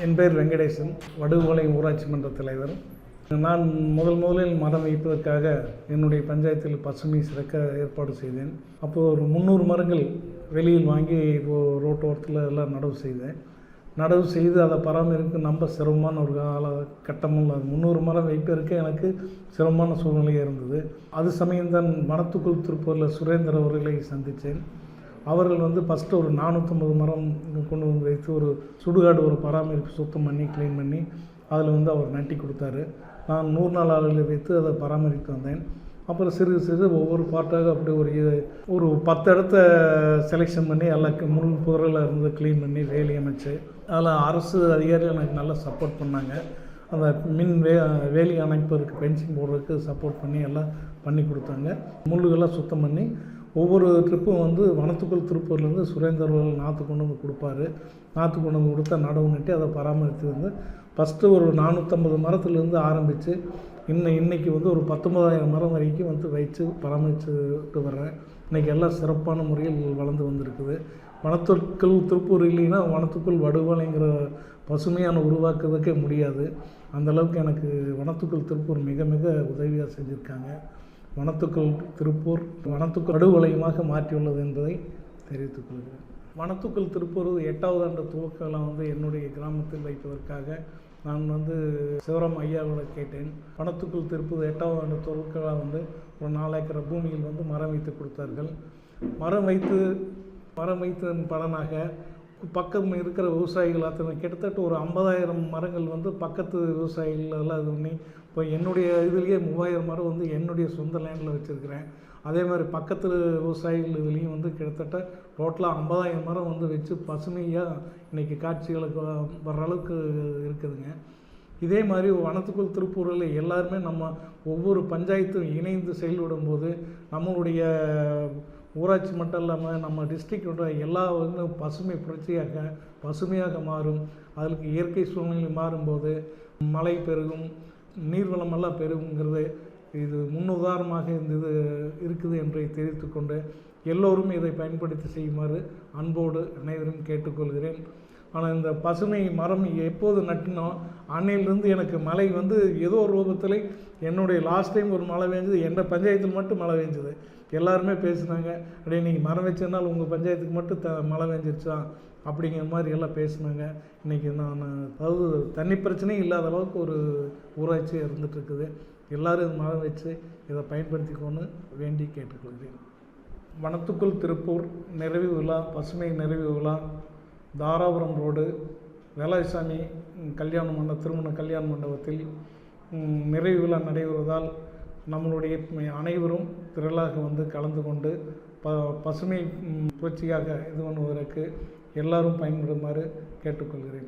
என் பேர் வெங்கடேசன், வடுகோலை ஊராட்சி மன்ற தலைவர். நான் முதலில் மரம் வைப்பதற்காக என்னுடைய பஞ்சாயத்தில் பசுமை சிறக்க ஏற்பாடு செய்தேன். அப்போது ஒரு 300 மரங்கள் வெளியில் வாங்கி ரோட்டோரத்தில் எல்லாம் நடவு செய்து அதை பராமரிக்க ரொம்ப சிரமமான ஒரு கட்டமும் 300 மரம் வைப்பதற்கு எனக்கு சிரமமான சூழ்நிலையாக இருந்தது. அது சமயம்தான் வனத்துக்குள் திருப்பூரில் சுரேந்தர் அவர்களை சந்தித்தேன். அவர்கள் ஃபஸ்ட்டு ஒரு 450 மரம் கொண்டு வந்து வைத்து ஒரு சுடுகாடு ஒரு பராமரிப்பு சுத்தம் பண்ணி க்ளீன் பண்ணி அதில் அவர் நட்டி கொடுத்தாரு. நான் 100 நாள் ஆளுகளை வைத்து அதை பராமரித்து வந்தேன். அப்புறம் சிறு ஒவ்வொரு பார்ட்டாக அப்படி ஒரு 10 இடத்த செலெக்ஷன் பண்ணி எல்லாம் முள் புதரில் இருந்து க்ளீன் பண்ணி வேலி அமைச்சு அதில் அரசு அதிகாரிகள் எனக்கு நல்லா சப்போர்ட் பண்ணாங்க. அந்த வேலி அமைப்பதற்கு பென்சிங் போடுறதுக்கு சப்போர்ட் பண்ணி எல்லாம் பண்ணி கொடுத்தாங்க. முள்ளுகள்லாம் சுத்தம் பண்ணி ஒவ்வொரு ட்ரிப்பும் வனத்துக்குள் திருப்பூர்லேருந்து சுரேந்தர்கள் நாற்று கொண்டு வந்து கொடுப்பாரு. நாற்று கொண்டு வந்து கொடுத்தா நடவு நட்டி அதை பராமரித்து ஃபஸ்ட்டு ஒரு 450 மரத்துலேருந்து ஆரம்பித்து இன்றைக்கி ஒரு 19,000 மரம் வரைக்கும் வைத்து பராமரிச்சுட்டு வர்றேன். இன்றைக்கி எல்லாம் சிறப்பான முறையில் வளர்ந்து வந்திருக்குது. வனத்துக்குள் திருப்பூர் இல்லைன்னா வனத்துக்குள் வடுகோலைங்கிற பசுமையான உருவாக்குறதுக்கே முடியாது. அந்தளவுக்கு எனக்கு வனத்துக்குள் திருப்பூர் மிக மிக உதவியாக செஞ்சுருக்காங்க. வனத்துக்குள் திருப்பூர் வனத்துக்குள் வடுகோலையுமாக மாற்றியுள்ளது என்பதை தெரிவித்துக் கொள்கிறேன். வனத்துக்குள் திருப்பூர் 8வது ஆண்டு துவக்கலாம் என்னுடைய கிராமத்தில் வைப்பதற்காக நான் சிவராம் ஐயாவோட கேட்டேன். வனத்துக்குள் திருப்பூர் 8வது ஆண்டு துவக்கலாம் ஒரு 4 ஏக்கர் பூமியில் மரம் வைத்து கொடுத்தார்கள். மரம் வைத்ததன் பலனாக பக்கம் இருக்கிற விவசாயிகள் கிட்டத்தட்ட ஒரு 50,000 மரங்கள் பக்கத்து விவசாயிகள் எல்லாம் இது பண்ணி இப்போ என்னுடைய இதுலேயே 3000 மரம் என்னுடைய சொந்த லேண்டில் வச்சுருக்கிறேன். அதே மாதிரி பக்கத்து விவசாயிகள் இதுலேயும் கிட்டத்தட்ட டோட்டலாக 50,000 மரம் வச்சு பசுமையாக இன்றைக்கி காட்சிகளுக்கு வர்ற அளவுக்கு இருக்குதுங்க. இதே மாதிரி வனத்துக்குள் திருப்பூரில் எல்லாருமே நம்ம ஒவ்வொரு பஞ்சாயத்தும் இணைந்து செயல்படும் போது நம்மளுடைய ஊராட்சி மட்டும் இல்லாமல் நம்ம டிஸ்ட்ரிக்டோட எல்லா பசுமை பசுமையாக மாறும். அதுக்கு இயற்கை சூழ்நிலை மாறும்போது மழை பெருகும், நீர்வளமெல்லாம் பெருகுங்கிறது இது முன்னுதாரணமாக இது இருக்குது என்பதை தெரிவித்துக்கொண்டு எல்லோரும் இதை பயன்படுத்தி செய்யுமாறு அன்போடு அனைவரும் கேட்டுக்கொள்கிறேன். ஆனால் இந்த பசுமை மரம் எப்போது நட்டினோ அன்னையிலிருந்து எனக்கு மழை ஏதோ ஒரு ரூபத்தில் என்னுடைய லாஸ்ட் டைம் ஒரு மழை பெஞ்சது, எந்த பஞ்சாயத்தில் மட்டும் மழை பெஞ்சது. எல்லாருமே பேசுனாங்க, அப்படியே நீங்கள் மரம் வச்சதுனால உங்கள் பஞ்சாயத்துக்கு மட்டும் மழை பெஞ்சிருச்சா அப்படிங்கிற மாதிரி எல்லாம் பேசுனாங்க. இன்றைக்கி நான் அதாவது தண்ணி பிரச்சனையும் இல்லாத அளவுக்கு ஒரு ஊராட்சி இருந்துகிட்ருக்குது. எல்லோரும் இது மரம் வச்சு இதை பயன்படுத்திக்கோன்னு வேண்டி கேட்டுக்கொள்கிறேன். வனத்துக்குள் திருப்பூர் நிறைவு விழா, பசுமை நிறைவு விழா, தாராபுரம் ரோடு வேலாயுசாமி திருமண கல்யாண மண்டபத்தில் நிறைவு விழா நடைபெறுவதால் நம்மளுடைய அனைவரும் திரளாக கலந்து கொண்டு பசுமை புரட்சியாக இது பண்ணுவதற்கு எல்லாரும் பயன்படுமாறு கேட்டுக்கொள்கிறேன்.